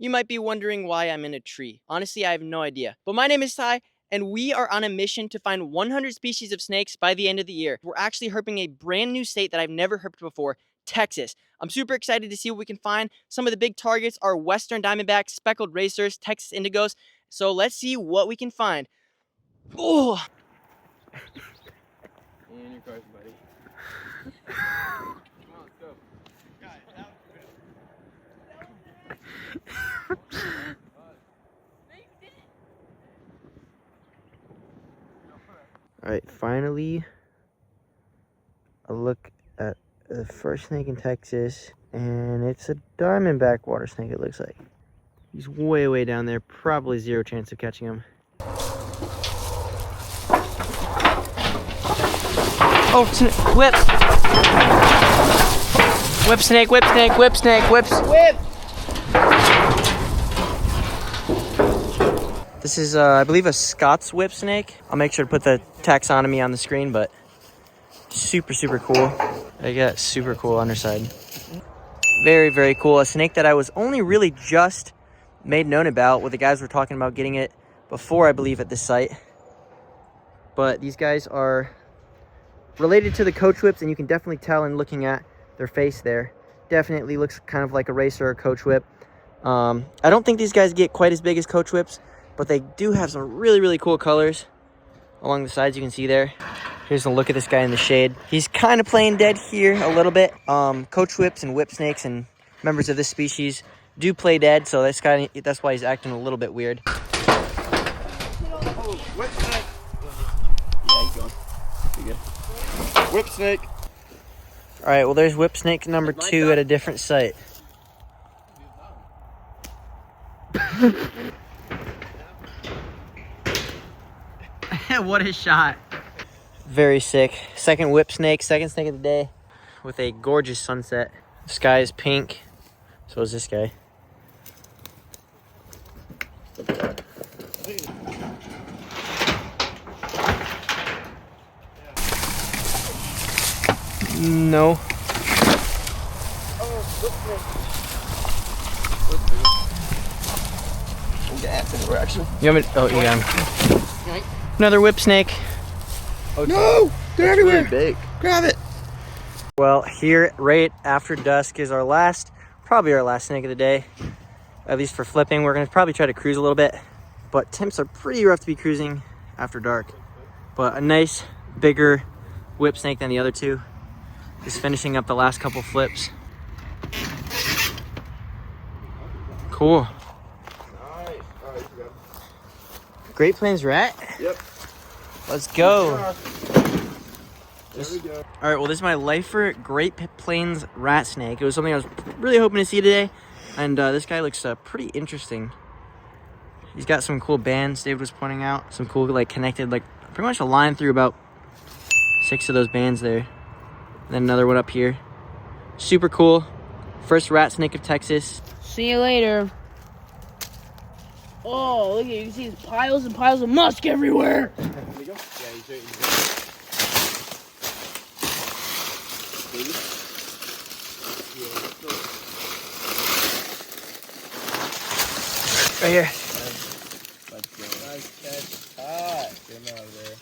You might be wondering why I'm in a tree. Honestly, I have no idea. But my name is Ty, and we are on a mission to find 100 species of snakes by the end of the year. We're actually herping a brand new state that I've never herped before, Texas. I'm super excited to see what we can find. Some of the big targets are western diamondbacks, speckled racers, Texas indigos. So let's see what we can find. Oh! In your cars, buddy. Come on, let's go. Alright, finally a look at the first snake in Texas, and it's a diamondback water snake, it looks like. He's way down there, probably zero chance of catching him. Oh, whip! Whip snake, whip snake, whip snake, whip! This is, I believe, a Scots whip snake. I'll make sure to put the taxonomy on the screen, but super cool. They got super cool underside. Very cool. A snake that I was only really just made known about, with the guys were talking about getting it before, I believe, at this site. But these guys are related to the coachwhips, and you can definitely tell in looking at their face there. Definitely looks kind of like a racer or coachwhip. I don't think these guys get quite as big as coachwhips, but they do have some really cool colors along the sides, you can see there. Here's a look at this guy in the shade. He's kind of playing dead here a little bit. Coachwhips and whip snakes and members of this species do play dead, so that's why he's acting a little bit weird. Oh, whip snake. Yeah, he's going. Pretty good. Whip snake. All right, well, there's whip snake number 2 at a different site. What a shot. Very sick. Second whip snake, second snake of the day, with a gorgeous sunset. The sky is pink, so is this guy. No. You want me? Oh, you got him. Another whip snake. Oh, no! They're everywhere! Really big. Grab it! Well, here right after dusk is probably our last snake of the day. At least for flipping. We're gonna probably try to cruise a little bit, but temps are pretty rough to be cruising after dark. But a nice, bigger whip snake than the other two. Just finishing up the last couple flips. Cool. Nice. All right, you got it. Great Plains rat. Yep. Let's go. There we go. All right, well, this is my lifer Great Plains rat snake. It was something I was really hoping to see today, and this guy looks pretty interesting. He's got some cool bands David was pointing out, some cool connected, pretty much a line through about 6 of those bands there. And then another one up here. Super cool. First rat snake of Texas. See you later. Oh, look at you can see piles and piles of musk everywhere. There you go. Yeah, he's right. Right here. Let's go. Nice catch. Hot. Get him out of there.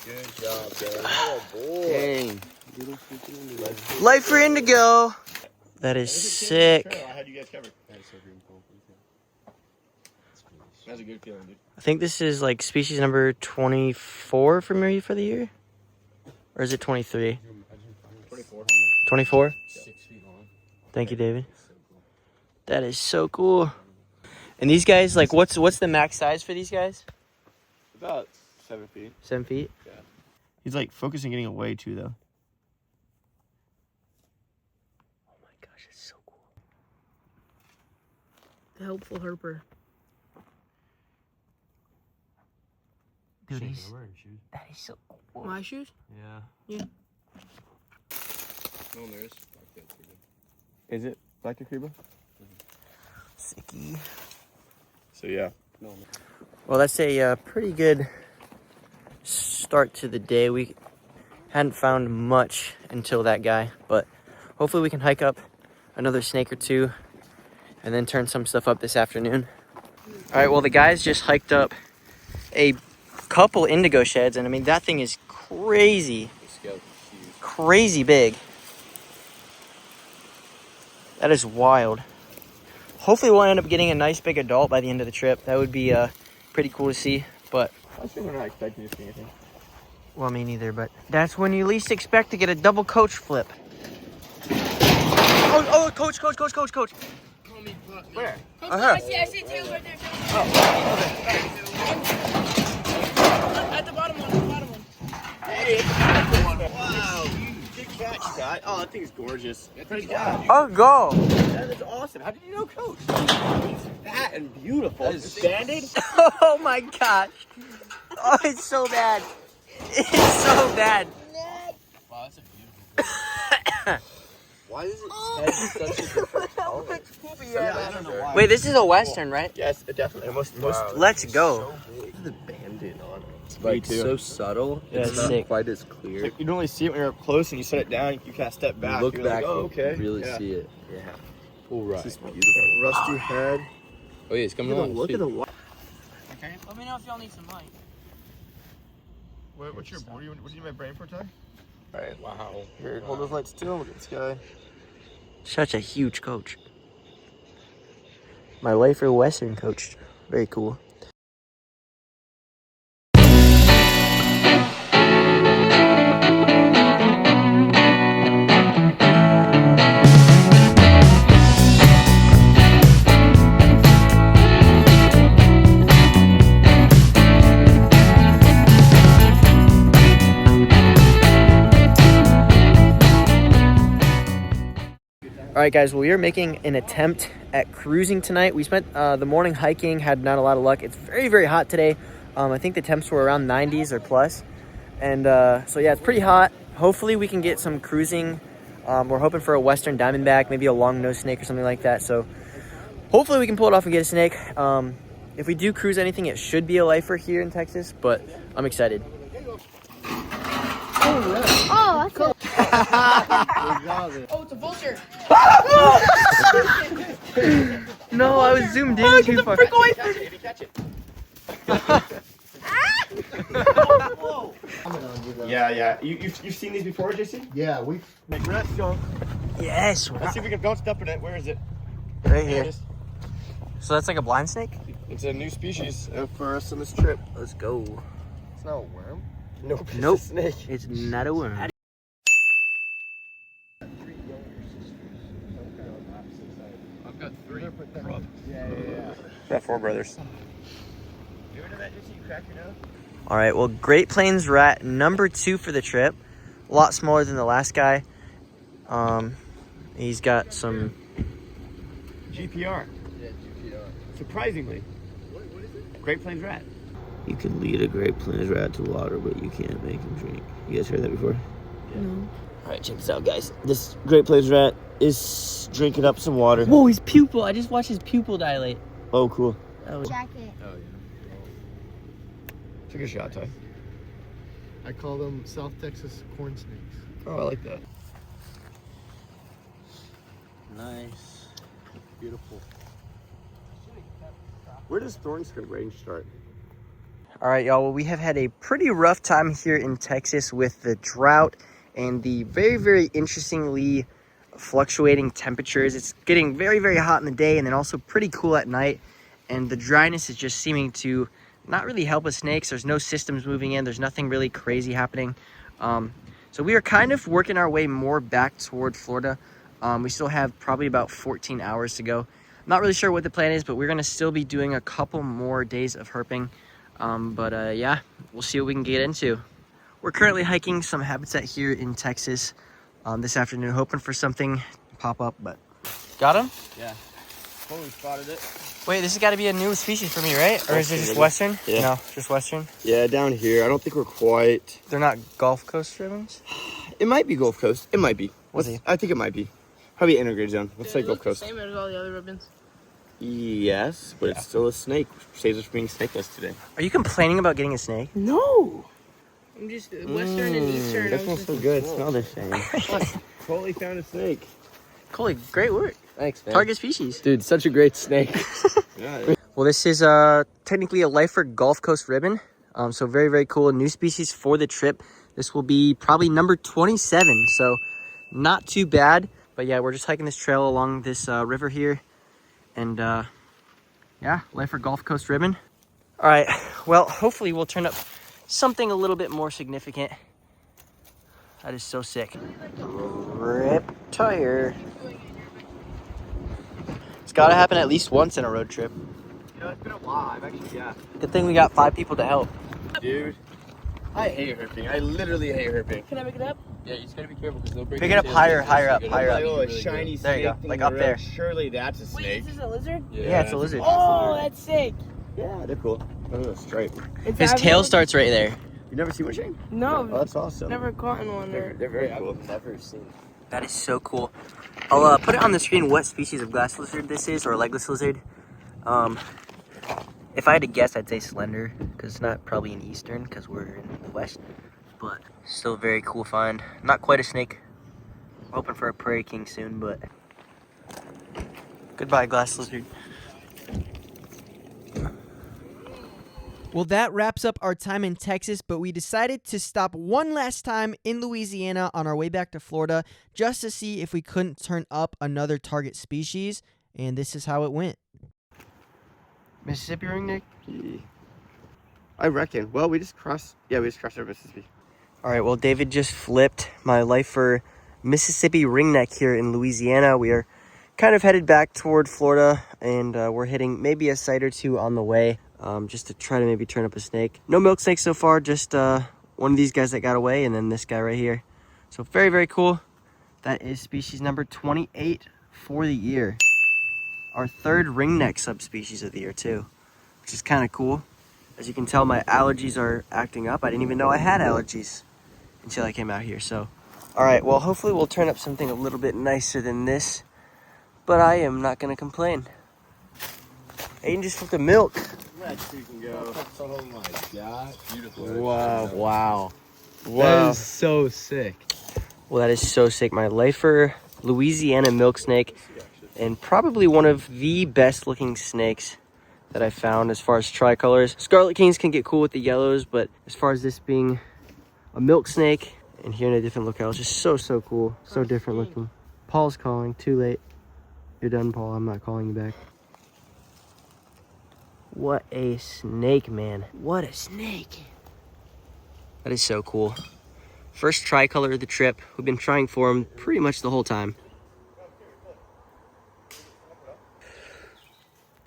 Good job, Dad. Oh, boy. Dang. Life for Indigo. That is sick. How'd you guys cover? That is so green cool. That's a good feeling, dude. I think this is species number 24 for me for the year. Or is it 23? 24. 24? 6 feet long. Thank you, David. That is so cool. And these guys, what's the max size for these guys? About 7 feet. 7 feet? Yeah. He's focusing getting away too, though. Oh my gosh, it's so cool. The helpful herper. Dude, Shit, they're wearing shoes. that is so cool. My shoes? Yeah. Yeah. No, there is. Is it Black Acriba? Sicky. So, yeah. Well, that's a pretty good start to the day. We hadn't found much until that guy, but hopefully we can hike up another snake or two and then turn some stuff up this afternoon. All right, well, the guys just hiked up a couple indigo sheds, and I mean, that thing is crazy. Crazy big. That is wild. Hopefully we'll end up getting a nice big adult by the end of the trip. That would be pretty cool to see, but... I think we're not expecting to see anything. Well, me neither, but that's when you least expect to get a double coach flip. Oh, coach. Call me, Where? Coach, Uh-huh. I see tails right there. Oh, At the bottom one, hey, it's a beautiful one. Wow, good catch, guy. Oh, that thing's gorgeous. Great job. Oh, go. That is awesome. How did you know, Coach? He's fat and beautiful. Is it banded? Oh my gosh. Oh, it's so bad. It's so bad. Wow, that's a beautiful. Why is it such a different color? Yeah, I don't know why. Wait, this is a Western, right? Yes, definitely. Most Let's go. Look at the bandit on it. It's Like so subtle. Yeah, It's it's not sick. quite as clear. Like, you don't really see it when you're up close and you set it down. You kind of step back. You look You're back, like, oh, okay. you really Yeah. see it. Yeah. Full right. This is beautiful. Rusty head. Oh yeah, it's coming on. Look at the light. Okay, let me know if y'all need some light. What's your what do you need my brain for, Ty? Alright, wow. Here, hold those lights still. Look at this guy. Such a huge coach. My way for Western coach. Very cool. All right, guys, well, we are making an attempt at cruising tonight. We spent the morning hiking, had not a lot of luck. It's very, very hot today. I think the temps were around 90s or plus. And so, yeah, it's pretty hot. Hopefully we can get some cruising. We're hoping for a Western Diamondback, maybe a long-nosed snake or something like that. So hopefully we can pull it off and get a snake. If we do cruise anything, it should be a lifer here in Texas, but I'm excited. Oh, that's cool. Oh, it's a vulture. No, I was zoomed in too far. Catch it. Yeah. You've seen these before, JC? Yeah, we've Like, we're not skunk. Yes, Let's see if we can. Don't step in it. Where is it? right There it here. is. So that's like a blind snake? It's a new species for us on this trip. Let's go. It's not a worm. Nope. Nope. It's a snake. It's not a worm. I've got 3 brothers. Got 4 brothers. You into that, JC? You crack your nose? All right, well, Great Plains rat number 2 for the trip. A lot smaller than the last guy. He's got some... GPR. Yeah, GPR. Surprisingly. What is it? Great Plains rat. You can lead a Great Plains rat to water, but you can't make him drink. You guys heard that before? No. All right, check this out, guys. This Great Plains rat is drinking up some water. Whoa, his pupil. I just watched his pupil dilate. Oh, cool. That was... Jacket. Oh, yeah. Take a shot, Ty. I call them South Texas corn snakes. Oh, I like that. Nice. Beautiful. Where does Thornscreen range start? All right, y'all. Well, we have had a pretty rough time here in Texas with the drought and the very, very interestingly fluctuating temperatures. It's getting very, very hot in the day and then also pretty cool at night. And the dryness is just seeming to not really help with snakes. There's no systems moving in. There's nothing really crazy happening. So we are kind of working our way more back toward Florida. We still have probably about 14 hours to go. Not really sure what the plan is, but we're going to still be doing a couple more days of herping. Yeah, we'll see what we can get into. We're currently hiking some habitat here in Texas this afternoon, hoping for something to pop up, but... Got him? Yeah. Totally spotted it. Wait, this has got to be a new species for me, right? Or is it just Western? Yeah. No, just Western. Yeah, down here. I don't think we're quite. They're not Gulf Coast ribbons? It might be Gulf Coast. It might be. Was he? I think it might be. Probably integrated zone. Let's say Gulf Coast. Same as all the other ribbons. Yes, but it's still a snake. Saves us from being snakeless today. Are you complaining about getting a snake? No. I'm just Western and Eastern. That smells so good. Smell this thing. Totally found a snake. Coley, great work. Thanks, man. Target species. Dude, such a great snake. Well, this is technically a lifer Gulf Coast ribbon. So very, very cool. New species for the trip. This will be probably number 27. So not too bad. But yeah, we're just hiking this trail along this river here. And yeah, lifer Gulf Coast ribbon. All right. Well, hopefully we'll turn up something a little bit more significant. That is so sick. Rip tire. It's got to happen at least once in a road trip. You know, it's been a while. I've actually, yeah. Good thing we got 5 people to help. Dude, I hate herping. I literally hate herping. Can I pick it up? Yeah, you just gotta be careful because they'll break. Pick it up higher up, higher up. Oh, a shiny There you snake. go, like up there. Surely that's a Wait, snake. is this a lizard? Yeah, it's a lizard. Oh, that's sick. Yeah, they're cool. Oh, a stripe. His tail starts right there. You never seen one, Shane? No, Oh, that's awesome. never caught in one there. They're very cool. I've never seen. That is so cool. I'll put it on the screen what species of glass lizard this is, or legless lizard. If I had to guess, I'd say slender, because it's not probably an eastern, because we're in the west. But still very cool find. Not quite a snake. Hoping for a prairie king soon, but goodbye, glass lizard. Well, that wraps up our time in Texas, but we decided to stop one last time in Louisiana on our way back to Florida just to see if we couldn't turn up another target species, and this is how it went. Mississippi ringneck? I reckon. Well, we just crossed over Mississippi. All right, well, David just flipped my lifer Mississippi ringneck here in Louisiana. We are kind of headed back toward Florida, and we're hitting maybe a site or two on the way, just to try to maybe turn up a snake. No milk snakes so far, just one of these guys that got away, and then this guy right here. So very, very cool. That is species number 28 for the year. Our third ringneck subspecies of the year too, which is kind of cool. As you can tell, my allergies are acting up. I didn't even know I had allergies until I came out here. So, all right, well, hopefully we'll turn up something a little bit nicer than this, but I am not gonna complain. Aiden just flipped the milk. Let's freaking go. Oh my god. Beautiful. Wow. That is so sick. Well, that is so sick. My lifer Louisiana milk snake, and probably one of the best looking snakes that I found as far as tricolors. Scarlet Kings can get cool with the yellows, but as far as this being a milk snake and here in a different locale, it's just so, so cool. So different looking. Paul's calling. Too late. You're done, Paul. I'm not calling you back. What a snake, man. What a snake. That is so cool. First tricolor of the trip. We've been trying for him pretty much the whole time.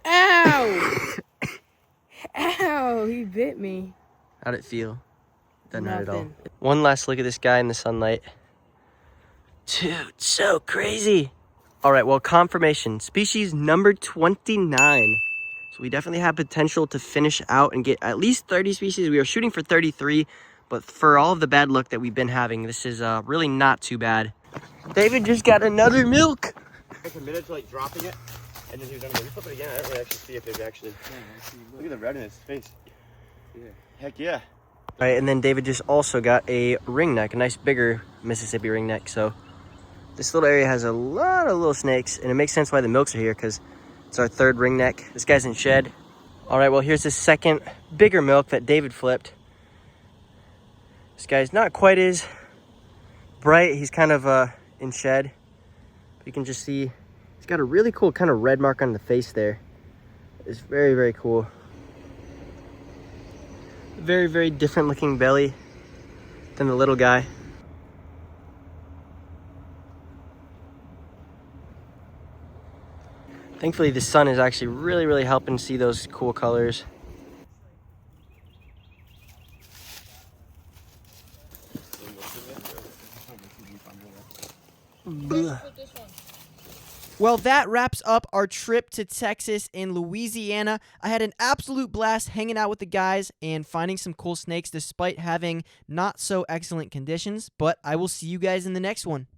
Ow! Ow, he bit me. How'd it feel? Doesn't hurt at all. Nothing. One last look at this guy in the sunlight. Dude, so crazy. All right, well, confirmation. Species number 29. So we definitely have potential to finish out and get at least 30 species. We are shooting for 33, but for all of the bad luck that we've been having, this is really not too bad. David just got another milk. I committed to like dropping it, and then he was gonna flip it again. I don't really actually see if they've actually. Look at the red in his face. Yeah. Heck yeah. All right, and then David just also got a ringneck, a nice bigger Mississippi ringneck. So this little area has a lot of little snakes, and it makes sense why the milks are here because it's our third ringneck. This guy's in shed. All right, well, here's the second bigger milk that David flipped. This guy's not quite as bright. He's kind of in shed. You can just see he's got a really cool kind of red mark on the face there. It's very, very cool. Very, very different looking belly than the little guy. Thankfully, the sun is actually really, really helping see those cool colors. Blah. Well, that wraps up our trip to Texas and Louisiana. I had an absolute blast hanging out with the guys and finding some cool snakes despite having not so excellent conditions, but I will see you guys in the next one.